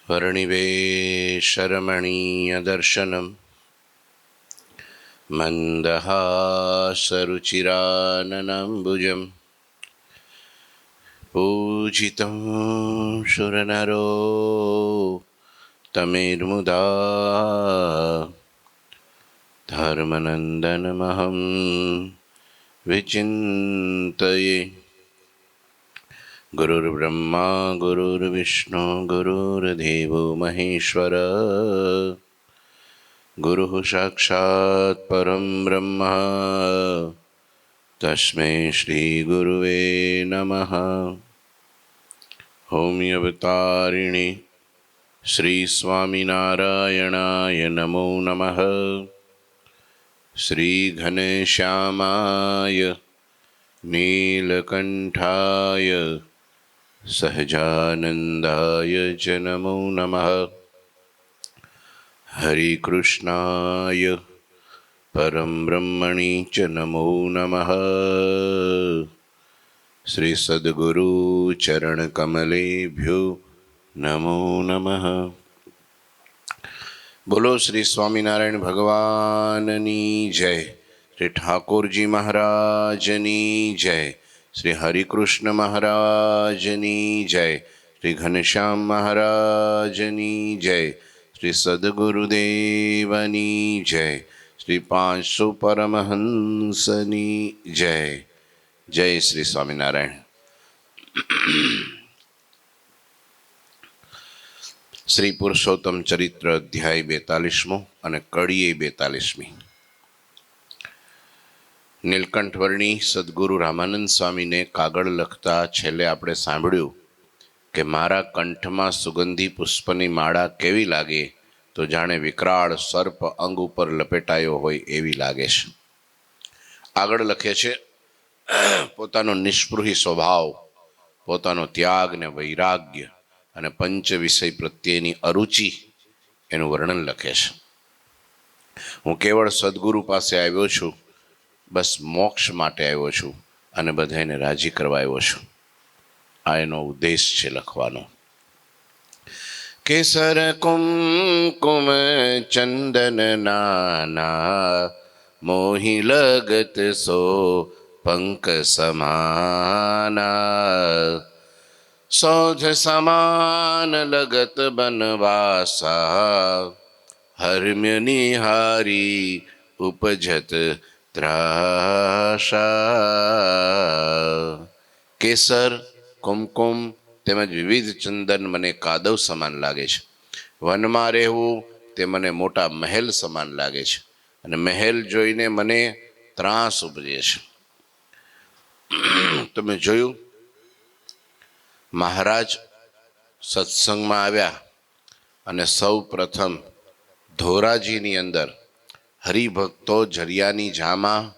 वर्णिवेशरमणीयदर्शनं मन्दहासरुचिराननाम्बुजं पूजितं सुरनरो तमेर्मुदा धर्मनन्दनमहं विचिन्तये। गुरुर्ब्रह्मा गुरुर्विष्णु गुरुर्देवो महेश्वर गुरुः साक्षात् परं ब्रह्म तस्मै श्रीगुरुवे नमः। ओम अवतारिणे श्री स्वामिनारायणाय नमो नमः। श्री घनश्यामाय नीलकंठाय सहजानंदाय च नमो नमः। हरिकृष्णाय परम ब्रह्मणि च नमो नमः। श्री सद्गुरु चरण कमलेभ्यो नमो नमः। बोलो श्री स्वामीनारायण भगवाननी जय। श्री ठाकुरजी महाराजनी जय। श्री हरिकृष्ण महाराजनी जय। श्री घनश्याम महाराजनी जय। श्री सद्गुरुदेवनी जय। श्री 500 परमहंसनी जय। जय श्री स्वामीनारायण। श्री पुरुषोत्तम चरित्र अध्याय 42 અને કડીએ 42મી। નીલકંઠવર્ણી સદગુરુ રામાનંદ સ્વામીને કાગળ લખતા છેલ્લે આપણે સાંભળ્યું કે મારા કંઠમાં સુગંધી પુષ્પની માળા કેવી લાગે તો જાણે વિકરાળ સર્પ અંગ ઉપર લપેટાયો હોય એવી લાગે છે। આગળ લખે છે પોતાનો નિષ્પૃહી સ્વભાવ, પોતાનો ત્યાગ ને વૈરાગ્ય અને પંચ વિષય પ્રત્યેની અરુચિ એનું વર્ણન લખે છે। હું કેવળ સદગુરુ પાસે આવ્યો છું, બસ મોક્ષ માટે આવ્યો છું અને બધાને રાજી કરવા આવ્યો છું। આ એનો ઉદ્દેશ છે લખવાનો। કેસર કુમકુમ ચંદન નાના મોહી લગત સો પંક સમાના સૌધ સમાન લગત બનવાસા હર્મ્ય નિહારી ઉપજત ત્રાસા। કેસર, કુમકુમ તેમજ વિવિધ ચંદન મને કાદવ સમાન લાગે છે। વનમાં રહેવું તે મને મોટા મહેલ સમાન લાગે છે અને મહેલ જોઈને મને ત્રાસ ઉપજે છે। તમે જોયું, મહારાજ સત્સંગમાં આવ્યા અને સૌ પ્રથમ ધોરાજીની અંદર હરિભક્તો ઝરિયાની જામા,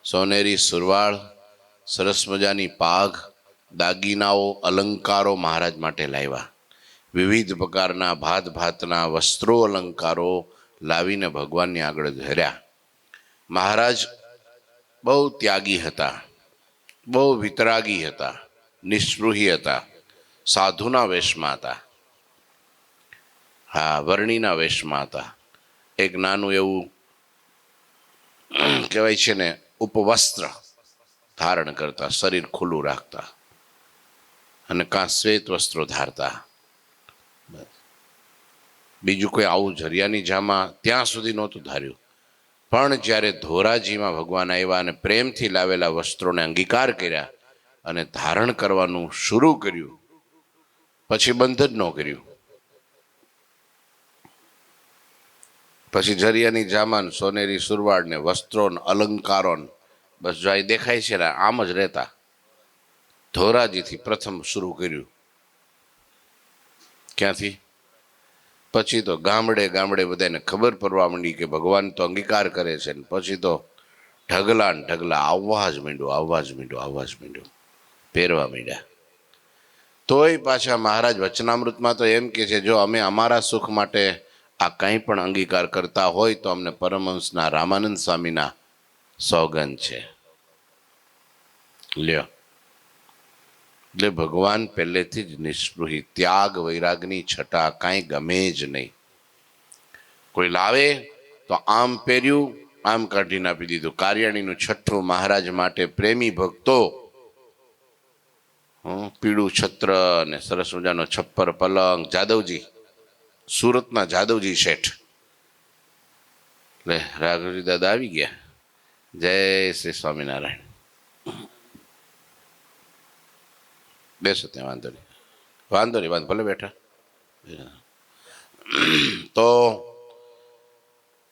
સોનેરી સુરવાળ, સરસ મજાની પાઘ, દાગીનાઓ, અલંકારો મહારાજ માટે લાવ્યા। વિવિધ પ્રકારના ભાત ભાતના વસ્ત્રો, અલંકારો લાવીને ભગવાનની આગળ ધર્યા। મહારાજ બહુ ત્યાગી હતા, બહુ વિતરાગી હતા, નિષ્પૃહી હતા, સાધુના વેશમાં હતા। હા, વર્ણિના વેશમાં હતા। એક નાનું એવું કહેવાય છે ને, ઉપવસ્ત્ર ધારણ કરતા, શરીર ખુલ્લું રાખતા અને કાં શ્વેત વસ્ત્રો ધારતા। બીજું કોઈ આવું ઝરિયાની જામાં ત્યાં સુધી નહોતું ધાર્યું। પણ જ્યારે ધોરાજીમાં ભગવાન આવ્યા અને પ્રેમથી લાવેલા વસ્ત્રોને અંગીકાર કર્યા અને ધારણ કરવાનું શરૂ કર્યું, પછી બંધ જ ન કર્યું। પછી ઝરિયાની જામાન, સોનેરી સુરવાળ ને વસ્ત્રો ને અલંકારો બસ જાય દેખાય છે ને આમ જ રહેતા। ધોરાજીથી પ્રથમ શરૂ કર્યું। ક્યાંથી? પછી તો ગામડે ગામડે બધાને ખબર પડવા માંડી કે ભગવાન તો અંગીકાર કરે છે ને પછી તો ઢગલા ને ઢગલા આવવા જ માંડ્યું, આવવા જ માંડ્યું, આવવા જ માંડ્યું, પહેરવા માંડ્યા। તોય પાછા મહારાજ વચનામૃતમાં તો એમ કે છે, જો અમે અમારા સુખ માટે આ કંઈ પણ અંગીકાર કરતા હોય તો અમને પરમહંસના રામાનંદ સ્વામીના સોગંદ છે। લ્યો, એટલે ભગવાન પહેલેથી જ નિષ્પૃહી, ત્યાગ વૈરાગની છટા કાંઈ ગમે જ નહીં. કોઈ લાવે તો આમ પહેર્યું, આમ કાઢીને આપી દીધું. કાર્યાણીનું છઠ્ઠું મહારાજ માટે પ્રેમી ભક્તો, પીળું છત્ર ને સરસ મજાનો છપ્પર પલંગ. જાદવજી, સુરતના જાદવજી શેઠ. એટલે રાઘવજી દાદા આવી ગયા. જય શ્રી સ્વામિનારાયણ. બેસો ત્યાં, વાંધો નહીં, વાંધો નહીં, વાંધો, ભલે બેઠા. તો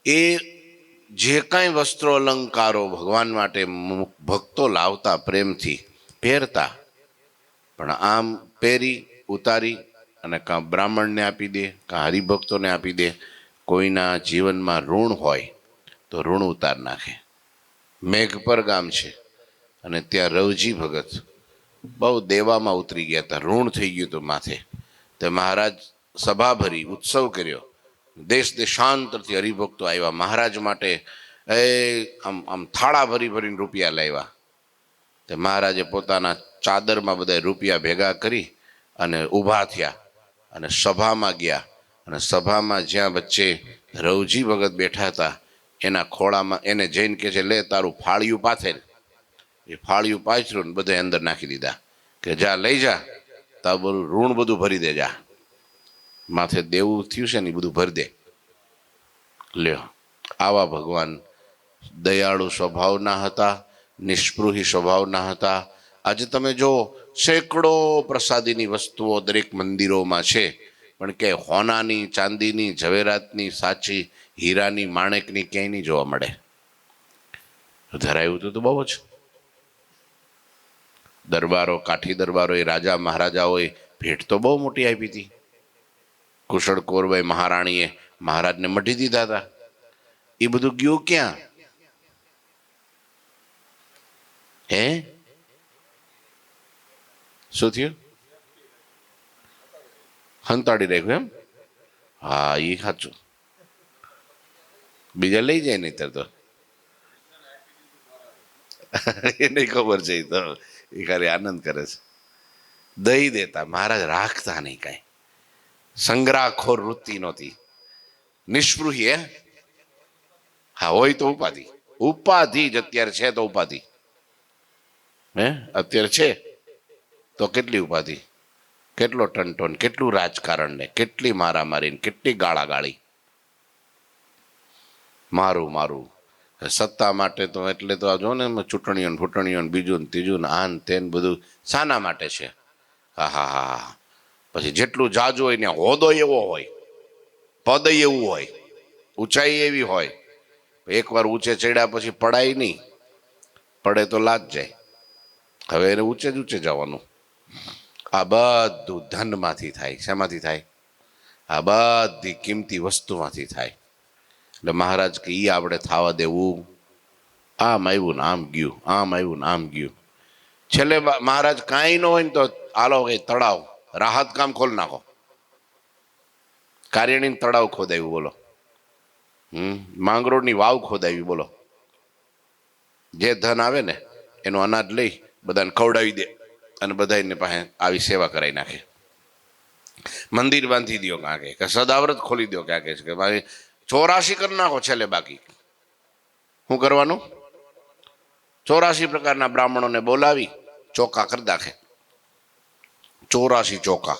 એ જે કાંઈ વસ્ત્રો અલંકારો ભગવાન માટે ભક્તો લાવતા, પ્રેમથી પહેરતા, પણ આમ પહેરી ઉતારી અને કાં બ્રાહ્મણને આપી દે, કાં હરિભક્તોને આપી દે. કોઈના જીવનમાં ઋણ હોય તો ઋણ ઉતાર નાખે. મેઘપર ગામ છે અને ત્યાં રવજી ભગત બહુ દેવામાં ઉતરી ગયા હતા, ઋણ થઈ ગયું હતું માથે. તે મહારાજ સભા ભરી, ઉત્સવ કર્યો. દેશ દેશાંતરથી હરિભક્તો આવ્યા. મહારાજ માટે આમ થાળા ભરી ભરીને રૂપિયા લાવ્યા. તે મહારાજે પોતાના ચાદરમાં બધા રૂપિયા ભેગા કરી અને ઊભા થયા અને સભામાં ગયા. અને સભામાં જ્યાં વચ્ચે રવજી ભગત બેઠા હતા એના ખોળામાં એને જઈને કહે છે, લે તારું ફાળિયું પાથેર. એ ફાળિયું પાથર્યું ને બધા અંદર નાખી દીધા કે જા લઈ જા, તારું ઋણ બધું ભરી દે, જા માથે દેવું થયું છે ને એ બધું ભરી દે. લ્યો, આવા ભગવાન દયાળુ સ્વભાવના હતા, નિષ્પૃહી સ્વભાવના હતા. આજે તમે જો સેંકડો પ્રસાદીની વસ્તુઓ દરેક મંદિરોમાં છે, પણ કે હોનાની, ચાંદીની, ઝવેરાતની, સાચી હીરાની, માણેકની ક્યાંય નહીં જોવા મળે. ધરાયું તો બહુ જ. દરબારો, કાઠી દરબારો, એ રાજા મહારાજાઓએ ભેટ તો બહુ મોટી આપી હતી. કુશળ કૌરભાઈ મહારાણીએ મહારાજને મઢી દીધા હતા. એ બધું ગયું ક્યાં? હે, શું થયું? હંતાડી રાખ્યું એમ? હા, એ સાચું. બીજા લઈ જાય નહીતર તો એને ખબર છે. તો એ ખાલી આનંદ કરે છે. દઈ દેતા, મહારાજ રાખતા નહીં કાંઈ. સંગ્રહખોર વૃત્તિ નહોતી. નિષ્પૃહી. હે, હા, હોય તો ઉપાધિ. ઉપાધિ જ અત્યારે છે તો ઉપાધિ. હે, અત્યારે છે તો કેટલી ઉપાધિ, કેટલો ટનટોન, કેટલું રાજકારણ ને કેટલી મારામારી ને કેટલી ગાળાગાળી. મારું મારું સત્તા માટે તો એટલે તો આ જો ને ચૂંટણીઓ ફૂંટણીઓ બીજું ને ત્રીજું ને આન તેન બધું શાના માટે છે? હા હા હા. પછી જેટલું જાજુ હોય ને હોદો એવો હોય, પદ એવું હોય, ઊંચાઈ એવી હોય. એકવાર ઊંચે ચડ્યા પછી પડાય નહીં, પડે તો લાજ જાય. હવે એને ઊંચે જ ઊંચે જવાનું. આ બધું ધનમાંથી થાય. શેમાંથી થાય? આ બધી કિંમતી વસ્તુમાંથી થાય. એટલે મહારાજ કે ઈ આપણે થવા દેવું. આમ આવ્યું ને આમ ગયું, આમ આવ્યું ને આમ ગયું. છેલ્લે મહારાજ કાંઈ ન હોય ને તો હાલો કઈ તળાવ, રાહત કામ ખોલ નાખો. કાર્યાણી તળાવ ખોદાવ્યું, બોલો. માંગરોળની વાવ ખોદાવી, બોલો. જે ધન આવે ને એનું અનાજ લઈ બધાને ખવડાવી દે અને બધાને પાસે આવી સેવા કરાવી નાખે. મંદિર બાંધી દો કાંકે, કે સદાવ્રત ખોલી દો ક્યાં કે ભાઈ 84 કરી નાખો છેલ્લે. બાકી શું કરવાનું? 84 પ્રકારના બ્રાહ્મણોને બોલાવી ચોખા કરી નાખે. 84 ચોખા,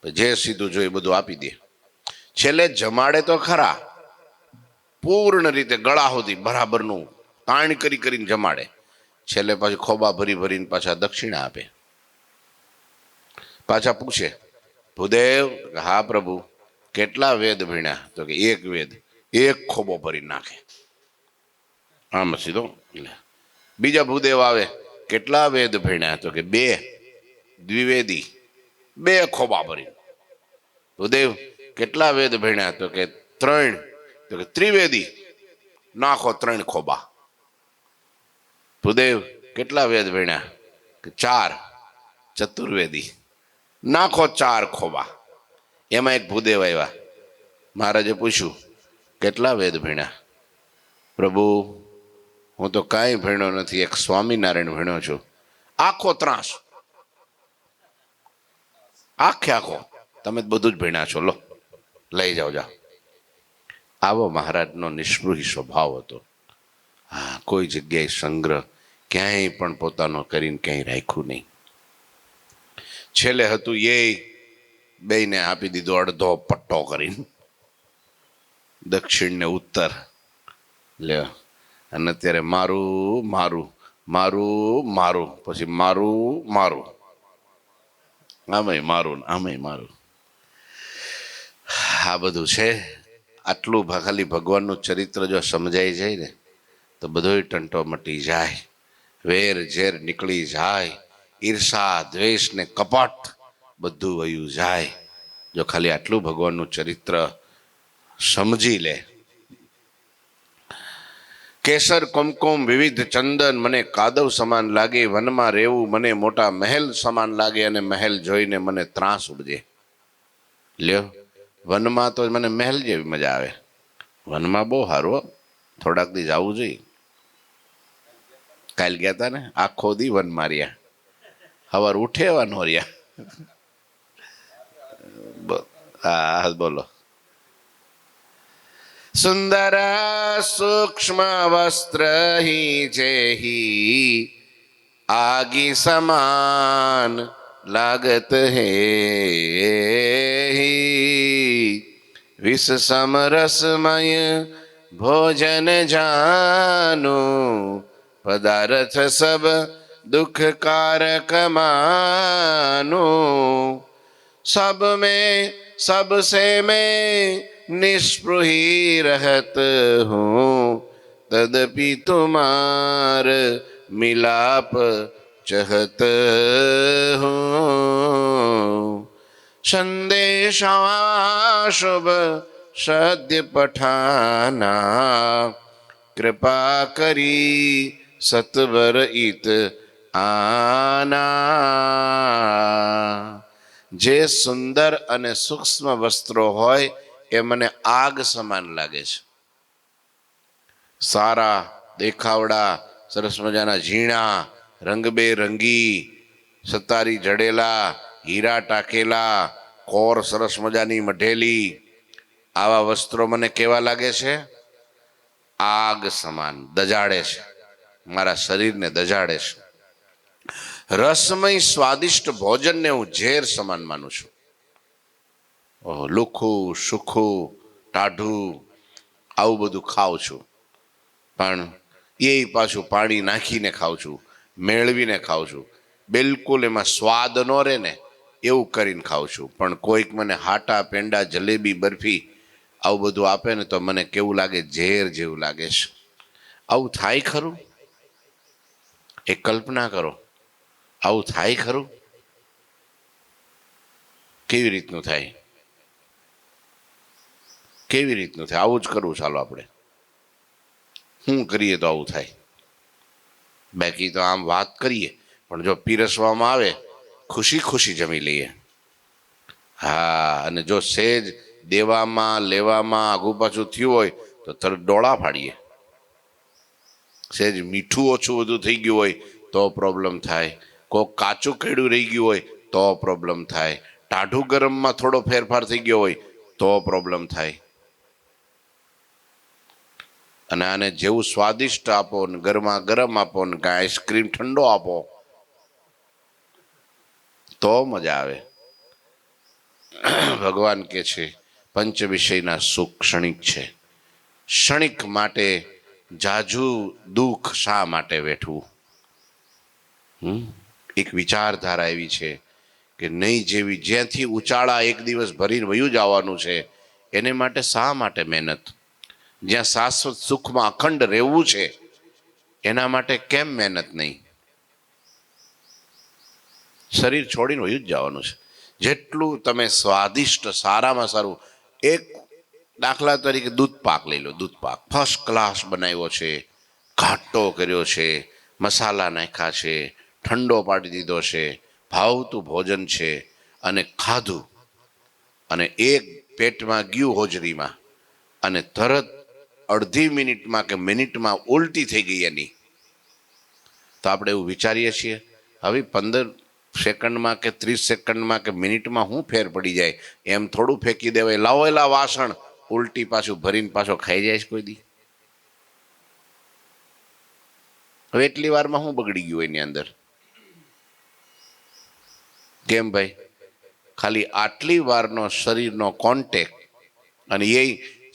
જે સીધું જોઈએ બધું આપી દે. છેલ્લે જમાડે તો ખરા, પૂર્ણ રીતે ગળા સુધી બરાબરનું તાણ કરી કરીને જમાડે. છેલ્લે પાછું ખોબા ભરી ભરીને પાછા દક્ષિણા આપે. પાછા પૂછે, ભૂદેવ? હા પ્રભુ. કેટલા વેદ ભણ્યા? તો કે એક વેદ. એક ખોબો ભરી નાખે આમ સીધો. બીજા ભૂદેવ આવે, કેટલા વેદ ભણ્યા? તો કે 2. દ્વિવેદી, 2 ખોબા ભરી. ભૂદેવ કેટલા વેદ ભણ્યા? તો કે 3. તો કે ત્રિવેદી, નાખો 3 ખોબા. ભૂદેવ કેટલા વેદ ભણ્યા? કે 4. ચતુર્વેદી, નાખો 4 ખોબા. એમાં એક ભૂદેવ આવ્યા. મહારાજે પૂછ્યું, કેટલા વેદ ભણ્યા? પ્રભુ હું તો કાંઈ ભણ્યો નથી, એક સ્વામિનારાયણ ભણ્યો છું. આખો ત્રાસ. આખે આખો તમે જ બધું જ ભણ્યા છો, લો લઈ જાઓ જા. આવો મહારાજનો નિષ્પૃહી સ્વભાવ હતો. હા, કોઈ જગ્યાએ સંગ્રહ ક્યાંય પણ પોતાનો કરીને ક્યાંય રાખ્યું નહીં. છેલ્લે હતું એ બેયને આપી દીધો અડધો પટ્ટો કરીને, દક્ષિણ ને ઉત્તર લે. અને અત્યારે મારું મારું મારું મારું, પછી મારું મારું, આમાંય મારું આમાંય મારું. આ બધું છે. આટલું ખાલી ભગવાનનું ચરિત્ર જો સમજાઈ જાય ને તો બધોય ટંટો મટી જાય, વેર ઝેર નીકળી જાય, ઈર્ષા દ્વેષ ને કપટ બધું વયું જાય. જો ખાલી આટલું ભગવાનનું ચરિત્ર સમજી લે. કેસર કુમકુમ વિવિધ ચંદન મને કાદવ સમાન લાગે, વનમાં રહેવું મને મોટા મહેલ સમાન લાગે, અને મહેલ જોઈને મને ત્રાસ ઉપજે. લ્યો, વનમાં તો મને મહેલ જેવી મજા આવે. વનમાં બહુ સારું, થોડાક દી જવું જોઈએ. કાલ ગયા હતા ને, આખો દી વન માર્યા, સવાર ઉઠે વાનો રહ્યા. હા બોલો. सुंदर सूक्ष्म वस्त्र ही जेही आगी समान लागत है, विष समरसमय भोजन जानो पदार्थ सब दुख कारक मानो, सब में सबसे मैं निष्पृही रहत हूँ, तदपि तुम्हार मिलाप चहत हूँ. संदेशा शुभ सद्य पठाना, कृपा करी सत्वर इत आना. જે સુંદર અને સૂક્ષ્મ વસ્ત્રો હોય એ મને આગ સમાન લાગે છે. સારા દેખાવડા, સરસ મજાના ઝીણા, રંગબેરંગી, સતારી જડેલા, હીરા ટાકેલા, કોર સરસ મજાની મઢેલી, આવા વસ્ત્રો મને કેવા લાગે છે? આગ સમાન દજાડે છે, મારા શરીરને દજાડે છે. રસમય સ્વાદિષ્ટ ભોજનને હું ઝેર સમાન માનું છું. લુખું સુખું ટાઢું આવું બધું ખાઉં છું, પણ એ પાછું પાણી નાખીને ખાઉં છું, મેળવીને ખાઉં છું. બિલકુલ એમાં સ્વાદ ન રહે ને એવું કરીને ખાઉં છું. પણ કોઈક મને હાટા પેંડા જલેબી બરફી આવું બધું આપે ને તો મને કેવું લાગે? ઝેર જેવું લાગે છે. આવું થાય ખરું? એક કલ્પના કરો, આવું થાય ખરું? કેવી રીતનું થાય? કેવી રીતનું થાય? આવું જ કરવું. ચાલો આપણે શું કરીએ તો આવું થાય? બાકી તો આમ વાત કરીએ, પણ જો પીરસવામાં આવે ખુશી ખુશી જમી લઈએ. હા, અને જો સેજ દેવામાં લેવામાં આગુ પાછું થયું હોય તો તરત ડોળા ફાડીએ. સેજ મીઠું ઓછું બધું થઈ ગયું હોય તો પ્રોબ્લેમ થાય. કોક કાચું કેળું રહી ગયું હોય તો પ્રોબ્લેમ થાય. ટાઢું ગરમમાં થોડો ફેરફાર થઈ ગયો હોય તો પ્રોબ્લેમ થાય. અને આને જેવું સ્વાદિષ્ટ આપો ને ગરમા ગરમ આપો ને કાંઈ આઈસ્ક્રીમ ઠંડો આપો તો મજા આવે. ભગવાન કે છે પંચ વિષયના સુખ ક્ષણિક છે. ક્ષણિક માટે જાજુ દુઃખ શા માટે વેઠવું? એક વિચારધારા એવી છે કે નહીં જેવી જ્યાંથી ઉચાળા એક દિવસ ભરીને વયું જવાનું છે એને માટે શા માટે મહેનત? જ્યાં શાશ્વત સુખમાં અખંડ રહેવું છે એના માટે કેમ મહેનત નહીં? શરીર છોડીને વયું જ જવાનું છે. જેટલું તમે સ્વાદિષ્ટ સારામાં સારું, એક દાખલા તરીકે દૂધ પાક લઈ લો. દૂધ પાક ફર્સ્ટ ક્લાસ બનાવ્યો છે, ઘાટો કર્યો છે, મસાલા નાખ્યા છે, ઠંડો પાડી દીધો છે, ભાવતું ભોજન છે, અને ખાધું અને એક પેટમાં ગયું હોજરીમાં અને તરત અડધી મિનિટમાં કે મિનિટમાં ઉલટી થઈ ગઈ એની, તો આપણે એવું વિચારીએ છીએ હવે સેકન્ડમાં કે 30 સેકન્ડમાં કે મિનિટમાં શું ફેર પડી જાય? એમ થોડું ફેંકી દેવાય. લાવો એલા વાસણ, ઉલટી પાછું ભરીને પાછો ખાઈ જાય છે કોઈ દી? હવે એટલી વારમાં શું બગડી ગયું એની અંદર? કેમ ભાઈ? ખાલી આટલી વારનો શરીરનો કોન્ટેક્ટ, અને એ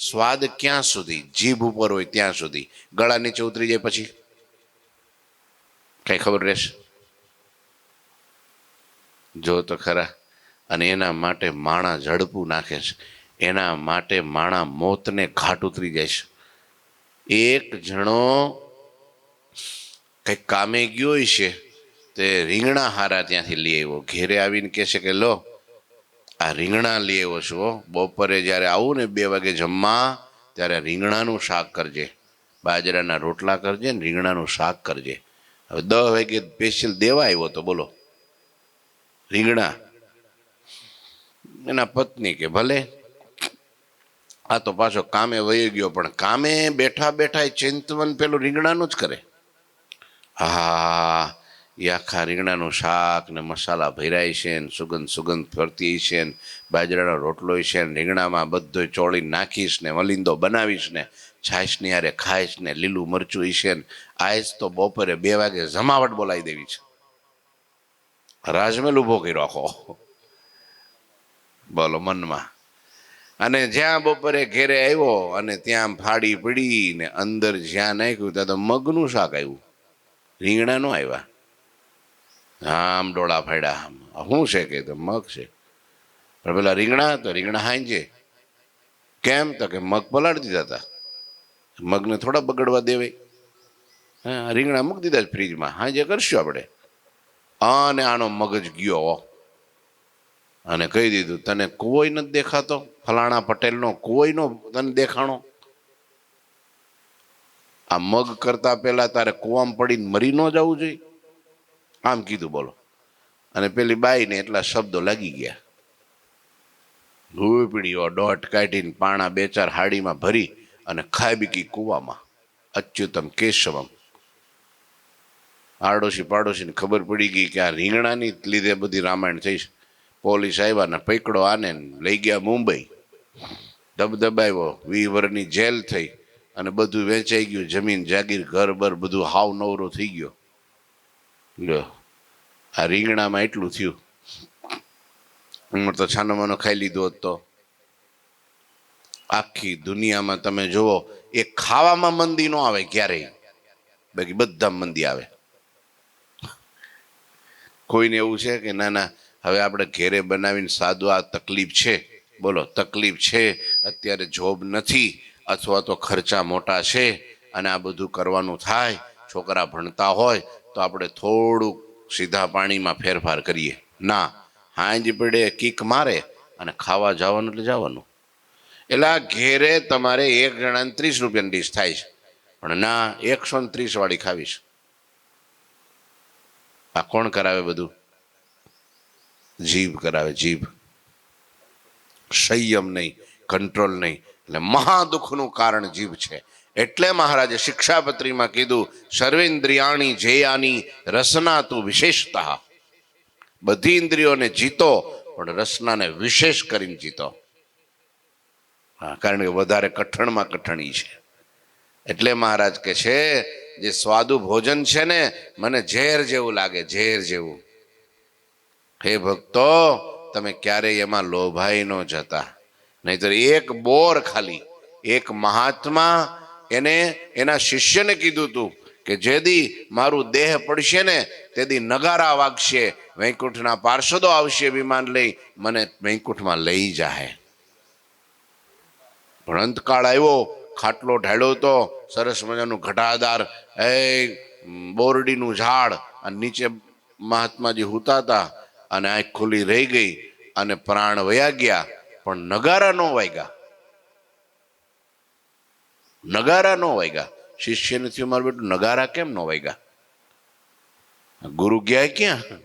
સ્વાદ ક્યાં સુધી? જીભ ઉપર હોય ત્યાં સુધી. ગળા નીચે ઉતરી જાય પછી કઈ ખબર રહેશે? જો તો ખરા. અને એના માટે માણા ઝડપું નાખે છે, એના માટે માણા મોતને ઘાટ ઉતરી જાય છે. એક જણો કઈક કામે ગયો છે, તે રીંગણા હારા ત્યાંથી લઈ આવ્યો. ઘેરે આવીને કહે છે કે લો આ રીંગણા લઈ આવ્યો છું, બપોરે જ્યારે આવું ને 2 વાગે જમવા, ત્યારે રીંગણાનું શાક કરજે, બાજરાના રોટલા કરજે ને રીંગણાનું શાક કરજે. હવે 10 વાગે સ્પેશિયલ દેવા આવ્યો તો બોલો રીંગણા. એના પત્ની કે ભલે. આ તો પાછો કામે વહી ગયો, પણ કામે બેઠા બેઠા ચિંતવન પેલું રીંગણાનું જ કરે. હા, એ આખા રીંગણાનું શાક ને મસાલા ભર્યા છે ને સુગંધ ફરતી છે ને બાજરાનો રોટલો છે ને રીંગણામાં બધો ચોળી નાખીશ ને મલિંદો બનાવીશ ને છાશની હારે ખાઈશ ને લીલું મરચું છે ને આજ તો બપોરે 2 વાગે જમાવટ બોલાવી દેવી છે. રાજમહેલ ઊભો કર્યો આખો, બોલો મનમાં. અને જ્યાં બપોરે ઘેરે આવ્યો અને ત્યાં ફાડી પડી ને અંદર જ્યાં નાખ્યું ત્યાં તો મગનું શાક આવ્યું, રીંગણા નો આવ્યા. આમ ડોળા ફાડ્યા, શું છે કે તો મગ છે. પણ પેલા રીંગણા તો રીંગણા હાંજે. કેમ તો કે મગ પલાળી દીધા હતા, મગને થોડા બગડવા દેવાય. હા, રીંગણા મૂકી દીધા જ ફ્રીજમાં, હાંજે કરશું આપણે. અને આનો મગજ ગયો અને કહી દીધું તને કોઈ નથી દેખાતો? ફલાણા પટેલનો કોઈનો તને દેખાણો? આ મગ કરતા પહેલા તારે કુવામાં પડીને મરી ન જવું જોઈએ, આમ કીધું બોલો. અને પેલી બાઈને એટલા શબ્દો લાગી ગયા. ધૂળપીડીઓ દોટ કાઢીને પાણા 2-4 હાડીમાં ભરી અને ખાઈ બીકી કુવામાં. અચ્યુતમ કેશવમ. આડોશી પાડોશીને ખબર પડી ગઈ કે આ રીંગણાની લીધે બધી રામાયણ થઈ છે. પોલીસ આવ્યા ને પકડો આને લઈ ગયા મુંબઈ, દબદબાવ્યો, 20 વર્ષની જેલ થઈ અને બધું વેચાઈ ગયું, જમીન જાગીર ઘર બર બધું હાવ નવરો થઈ ગયો. લ્યો, આ રીંગણામાં એટલું થયું. તો છાનો માનો ખાઈ લીધો હોત તો આખી દુનિયામાં તમે જુઓ, એ ખાવામાં મંદી ન આવે ક્યારેય, બાકી બધા મંદી આવે. કોઈને એવું છે કે ના ના હવે આપણે ઘેરે બનાવીને સાદું, આ તકલીફ છે, બોલો તકલીફ છે, અત્યારે જોબ નથી અથવા તો ખર્ચા મોટા છે અને આ બધું કરવાનું થાય, છોકરા ભણતા હોય તો આપણે થોડુંક સીધા પાણીમાં ફેરફાર કરીએ? ના, હાંજ પડે કીક મારે અને ખાવા જવાનું એટલે જવાનું. એટલે આ ઘેરે તમારે 1 જણાને 30 રૂપિયાની ડીશ થાય છે, પણ ના 130 વાળી ખાવીશ. આ કોણ કરાવે બધું? જીભ કરાવે, જીભ. સંયમ નહીં, કંટ્રોલ નહીં, એટલે મહાદુઃખનું કારણ જીભ છે. એટલે મહારાજે શિક્ષાપત્રીમાં કીધું સર્વેન્દ્રિયાણી જેયાની રસના તું વિશેષતા. બધી ઇન્દ્રિયોને જીતો પણ રસનાને વિશેષ કરીને જીતો. હા, કારણ કે વધારે કઠણમાં કઠણી છે. એટલે મહારાજ કે છે જે સ્વાદુ ભોજન છે ને મને ઝેર જેવું લાગે, ઝેર જેવું. હે ભક્તો, તમે ક્યારેય એમાં લોભાઈ ન જતા, નહીતર એક બોર ખાલી એક મહાત્મા એને એના શિષ્યને કીધું તું કે જેદી મારું દેહ પડશે ને તેદી નગારા વાગશે, વૈકુંઠના પાર્ષદો આવશે વિમાન લઈ, મને વૈકુંઠમાં લઈ જાય. પણ અંતકાળ આવ્યો, ખાટલો ઢાળ્યો તો સરસ મજાનું ઘટાદાર બોરડીનું ઝાડ, અને નીચે મહાત્માજી હુતા હતા અને આંખ ખુલ્લી રહી ગઈ અને પ્રાણ વયા ગયા, પણ નગારા નો વાગ્યા. નગારા નો વાગ્યા. શિષ્યને થયું મારું બેટું નગારા કેમ નો વાગ્યા? ગુરુ ગયા ક્યાં?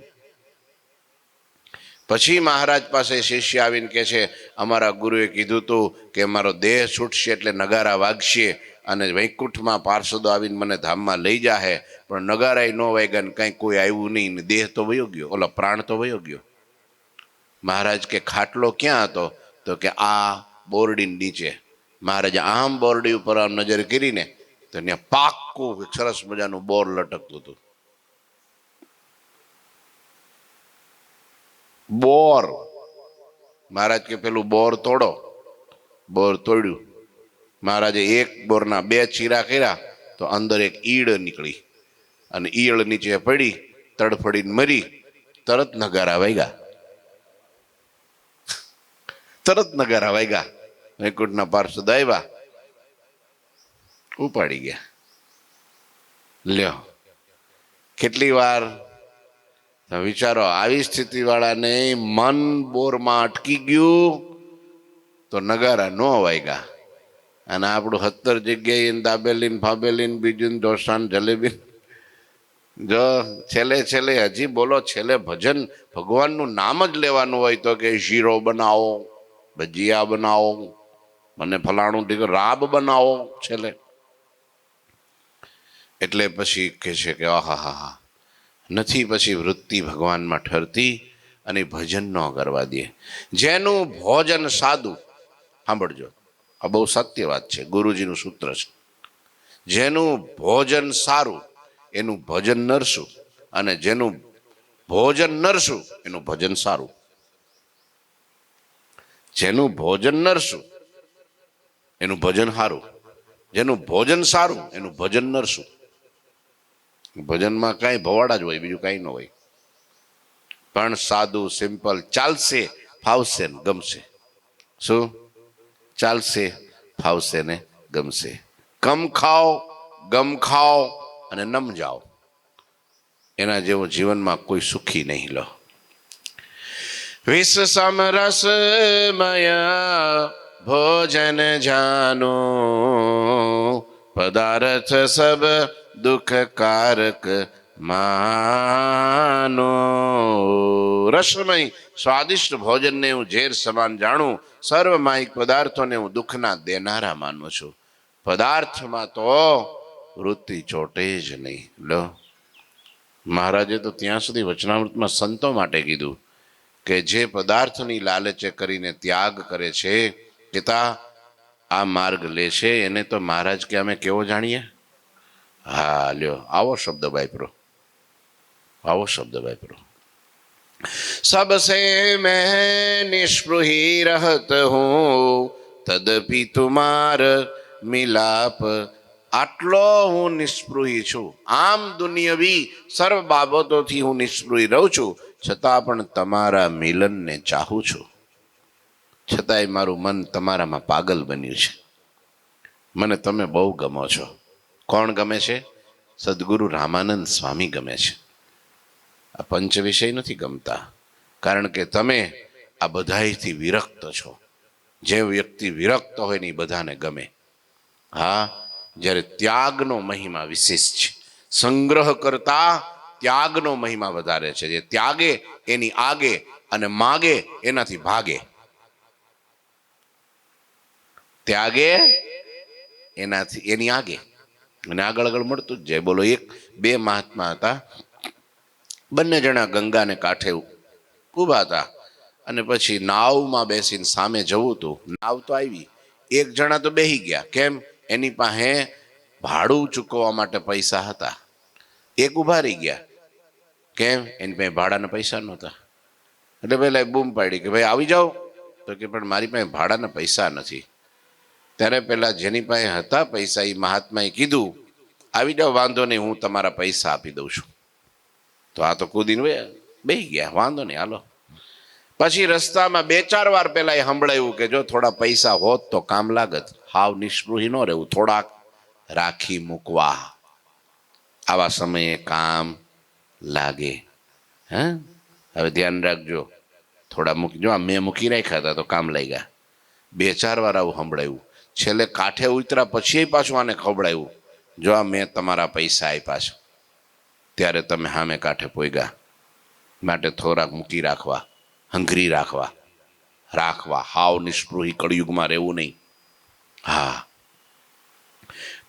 પછી મહારાજ પાસે શિષ્ય આવીને કહે છે અમારા ગુરુએ કીધું હતું કે મારો દેહ છૂટશે એટલે નગારા વાગશે, અને વૈકુંઠમાં પાર્ષદો આવીને મને ધામમાં લઈ જાહે, પણ નગારાય ન વાગ્યા ને કંઈ કોઈ આવ્યું નહીં ને દેહ તો વયો ગયો, ઓલો પ્રાણ તો વયો ગયો. મહારાજ કે ખાટલો ક્યાં હતો? તો કે આ બોરડી નીચે. મહારાજે આમ બોરડી ઉપર આમ નજર કરીને તો ત્યાં પાક્કું સરસ મજાનું બોર લટકતું હતું. બોર. મહારાજ કે પેલું બોર તોડો. બોર તોડ્યું. મહારાજે એક બોરના 2 ચીરા કર્યા તો અંદર એક ઈડ નીકળી અને ઈયળ નીચે પડી, તડફડીને મરી. તરત નગારા વાગ્યા, તરત નગારા વાગ્યા. વૈકુંઠના પાર્ષદ આવ્યા, ઉપાડી ગયા. લ્યો, કેટલી વાર વિચારો, આવી સ્થિતિ વાળાને મન બોરમાં અટકી ગયું તો નગારા ન વાગ્યા. અને આપણું 17 જગ્યાએ દાબેલીન ફાબેલીન બીજું ઢોસાન જલેબી. જો છેલ્લે છેલ્લે હજી બોલો, છેલ્લે ભજન ભગવાનનું નામ જ લેવાનું હોય તો કે શીરો બનાવો, ભજીયા બનાવો, મને ફલાણું ઠીક રાબ બનાવો છેલ્લે. એટલે પછી કહે છે કે આહા હા હા, નથી પછી વૃત્તિ ભગવાનમાં ઠરતી અને ભજન ન કરવા દે. જેનું ભોજન સાદું, સાંભળજો, આ બહુ સત્ય વાત છે, ગુરુજીનું સૂત્ર છે. જેનું ભોજન સારું એનું ભજન નરસું, અને જેનું ભોજન નરસું એનું ભજન સારું. જેનું ભોજન નરસું એનું ભજન સારું, જેનું ભોજન સારું એનું ભજન નરસું. ભજનમાં કાંઈ ભવાડા જ હોય, બીજું કાંઈ ન હોય. પણ સાદું સિમ્પલ ચાલશે, ફાવશે ને ગમશે. શું ચાલશે, ફાવશે ને ગમશે. કમ ખાઓ, ગમ ખાઓ અને નમ જાઓ, એના જેવો જીવનમાં કોઈ સુખી નહીં. લો, વિષ સમરસ મયા ભોજન જાનો, પદાર્થ સબ દુઃખ કારક માનો. રસમય સ્વાદિષ્ટ ભોજનને હું ઝેર સમાન જાણું, સર્વ માયિક પદાર્થોને હું દુઃખના દેનારા માનું છું. પદાર્થમાં તો વૃત્તિ ચોટે જ નહીં. લો, મહારાજે તો ત્યાં સુધી વચનામૃતમાં સંતો માટે કીધું કે જે પદાર્થની લાલચે કરીને ત્યાગ કરે છે, પિતા આ માર્ગ લે છે, એને તો મહારાજ કે અમે કેવો જાણીએ? હા લ્યો, આવો શબ્દ વાપરો, આવો શબ્દ વાપરો. સબસે મેં નિષ્પૃહી રહત હું, તદપી તુમાર મિલાપ. આટલો હું નિષ્પૃહી છું, આમ દુનિયાવી સર્વ બાબતોથી હું નિષ્પૃહી રહું છું, છતાં પણ તમારા મિલનને ચાહું છું. છતાંય મારું મન તમારામાં પાગલ બન્યું છે. મને તમે બહુ ગમો છો. કોણ ગમે છે? સદગુરુ રામાનંદ સ્વામી ગમે છે. આ પંચ વિષય નથી ગમતા, કારણ કે તમે આ બધાયથી વિરક્ત છો. જે વ્યક્તિ વિરક્ત હોય ને એ બધાને ગમે. હા, જ્યારે ત્યાગનો મહિમા વિશેષ છે. સંગ્રહ કરતા ત્યાગનો મહિમા વધારે છે. જે ત્યાગે એની આગે અને માગે એનાથી ભાગે. ત્યાગે એનાથી એની આગે અને આગળ આગળ મળતું જ જાય. બોલો, 1-2 મહાત્મા હતા, બંને જણા ગંગાને કાંઠે ઊભા હતા અને પછી નાવમાં બેસીને સામે જવું હતું. નાવ તો આવી, એક જણા તો બેસી ગયા. કેમ? એની પાસે ભાડું ચૂકવવા માટે પૈસા હતા. એક ઊભા રહી ગયા. કેમ? એની પાસે ભાડાના પૈસા નહોતા. એટલે પેલા બૂમ પાડી કે ભાઈ આવી જાઓ. તો કે પણ મારી પાસે ભાડાના પૈસા નથી. ત્યારે પેલા જેની પાસે હતા પૈસા એ મહાત્માએ કીધું આવી જાઓ, વાંધો નહીં, હું તમારા પૈસા આપી દઉં છું. તો આ તો કૂદીને બેસી ગયા, વાંધો નહીં હાલો. પછી રસ્તામાં 2-4 વાર પેલા એ સંભળાયું કે જો થોડા પૈસા હોત તો કામ લાગત. હાવ નિષ્પૃહી ન રહેવું, થોડાક રાખી મૂકવા, આવા સમયે કામ લાગે. હા, હવે ધ્યાન રાખજો, થોડા મૂકી જો. મેં મૂકી રાખ્યા હતા તો કામ લાગ્યા. 2-4 વાર આવું સંભળાયું. છેલ્લે કાંઠે ઉતરા પછી પાછું આને ખવડાવ્યું, જો આ મેં તમારા પૈસા આપ્યા છે, ત્યારે તમે સામે કાંઠે પોગ્યા, માટે થોડાક મૂકી રાખવા, હંગરી રાખવા. હાવ નિષ્પૃહી કળિયુગમાં રહેવું નહીં. હા,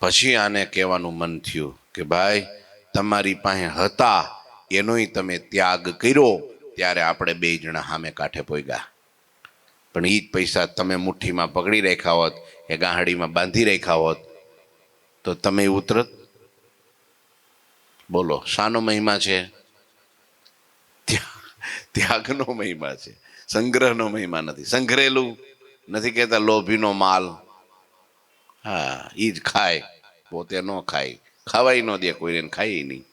પછી આને કહેવાનું મન થયું કે ભાઈ તમારી પાસે હતા એનોય તમે ત્યાગ કર્યો, ત્યારે આપણે બે જણા સામે કાંઠે પોગ્યા. પણ એ જ પૈસા તમે મુઠ્ઠીમાં પકડી રાખ્યા હોત, એ ગાહડીમાં બાંધી રાખ્યા હોત, તો તમે ઉતરત? બોલો, શાનો મહિમા છે? ત્યાગનો મહિમા છે, સંગ્રહનો મહિમા નથી. સંગ્રહેલું નથી કહેતા લોભીનો માલ. હા, એ જ ખાય, પોતે ન ખાય, ખાવાય ન દે કોઈને, ખાય નહીં.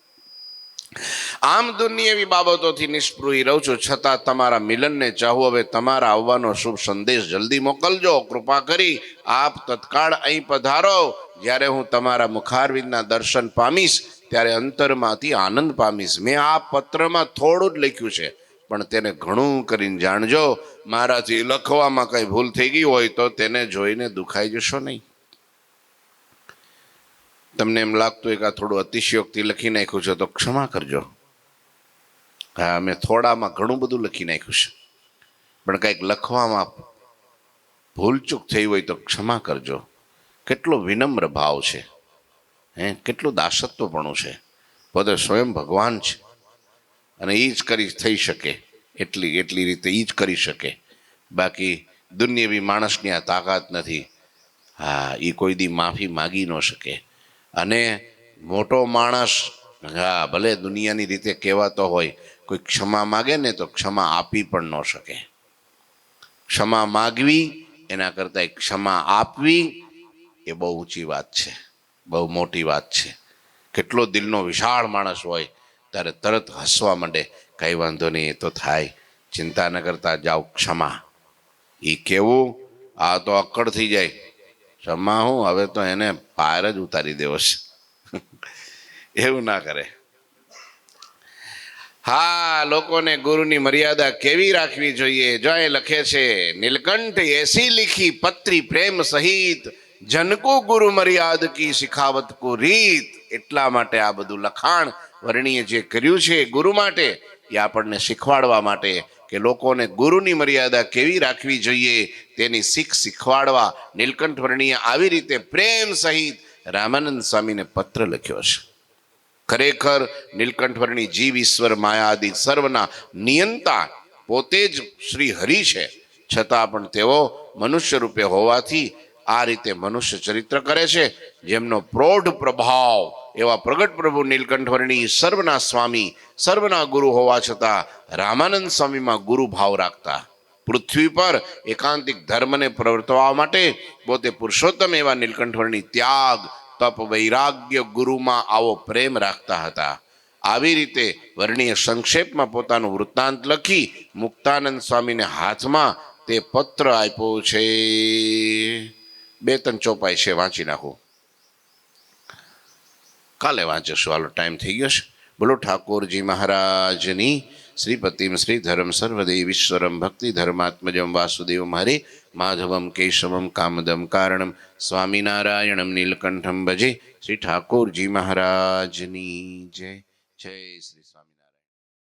આમ દુનિયાવી બાબતોથી નિષ્પૃહી રહું છું, છતાં તમારા મિલનને ચાહું. હવે તમારા આવવાનો શુભ સંદેશ જલ્દી મોકલજો. કૃપા કરી આપ તત્કાળ અહીં પધારો. જ્યારે હું તમારા મુખારવિંદના દર્શન પામીશ ત્યારે અંતરમાંથી આનંદ પામીશ. મેં આ પત્રમાં થોડું જ લખ્યું છે, પણ તેને ઘણું કરીને જાણજો. મારાથી લખવામાં કઈ ભૂલ થઈ ગઈ હોય તો તેને જોઈને દુખાઈ જશો નહીં. તમને એમ લાગતું હોય કે આ થોડું અતિશયોક્તિ લખી નાખ્યું છે તો ક્ષમા કરજો. હા, મેં થોડામાં ઘણું બધું લખી નાખ્યું છે, પણ કંઈક લખવામાં ભૂલચૂક થઈ હોય તો ક્ષમા કરજો. કેટલો વિનમ્ર ભાવ છે, કેટલું દાસત્વપણું છે. પોતે સ્વયં ભગવાન છે અને એ જ કરી થઈ શકે એટલી રીતે એ જ કરી શકે. બાકી દુનિયાવી માણસની આ તાકાત નથી. હા, એ કોઈ દી માફી માગી ન શકે. અને મોટો માણસ, હા, ભલે દુનિયાની રીતે કહેવાતો હોય, કોઈ ક્ષમા માગે ને તો ક્ષમા આપી પણ ન શકે. ક્ષમા માગવી એના કરતાં ક્ષમા આપવી એ બહુ ઊંચી વાત છે, બહુ મોટી વાત છે. કેટલો દિલનો વિશાળ માણસ હોય ત્યારે તરત હસવા માંડે, કંઈ વાંધો નહીં, એ તો થાય, ચિંતા ન કરતા જાઓ, ક્ષમા. એ કેવું, આ તો અક્કડ થઈ જાય. ક્ષમા હું, હવે તો એને પાર જ ઉતારી દેવો છે. એવું ના કરે. હા, લોકોને ગુરુની મર્યાદા કેવી રાખવી જોઈએ. જો એ લખે છે, નીલકંઠ એસી લીખી પત્રી પ્રેમ સહિત, જनको ગુરુ મર્યાદ કી શિખાવત કો રીત. એટલા માટે આ બધું લખાણ વર્ણીએ જે કર્યું છે ગુરુ માટે, એ આપણને શીખવાડવા માટે કે લોકોને ગુરુની મર્યાદા કેવી રાખવી જોઈએ તેની શીખ શીખવાડવા નીલકંઠ વર્ણીએ આવી રીતે પ્રેમ સહિત રામાનંદ સ્વામીને પત્ર લખ્યો છે. ખરેખર નીલકંઠવર્ણી જીવ ઈશ્વર માયાદિ સર્વના નિયંતા પોતે જ શ્રી હરિ છે, છતાં પણ તેઓ મનુષ્ય રૂપે હોવાથી આ રીતે મનુષ્ય ચરિત્ર કરે છે. જેમનો પ્રૌઢ પ્રભાવ એવા પ્રગટ પ્રભુ નીલકંઠવર્ણી સર્વના સ્વામી, સર્વના ગુરુ હોવા છતાં રામાનંદ સ્વામીમાં ગુરુ ભાવ રાખતા. પૃથ્વી પર એકાંતિક ધર્મને પ્રવર્તવા માટે પોતે પુરુષોત્તમ એવા નીલકંઠવર્ણી ત્યાગ, તપ, વૈરાગ્ય, ગુરુમાં આવો પ્રેમ રાખતા હતા. આવી રીતે વર્ણીએ સંક્ષેપમાં પોતાનું વૃત્તાંત લખી મુક્તાનંદ સ્વામીને હાથમાં તે પત્ર આપ્યો છે. 2-3 ચોપાઈ છે, વાંચી નાખું. કાલે વાંચીશું, હાલો, ટાઈમ થઈ ગયો છે. બોલો ઠાકોરજી મહારાજની. શ્રીપતિમ શ્રીધરમ સર્વદેવીશ્વરમ ભક્તિ ધર્માત્મજમ વાસુદેવમ હરે માધવમ કેશવમ કામદમ કારણમ સ્વામિનારાયણમ નીલકંઠમ ભજે. શ્રી ઠાકોરજી મહારાજની જય. જય શ્રી સ્વામી.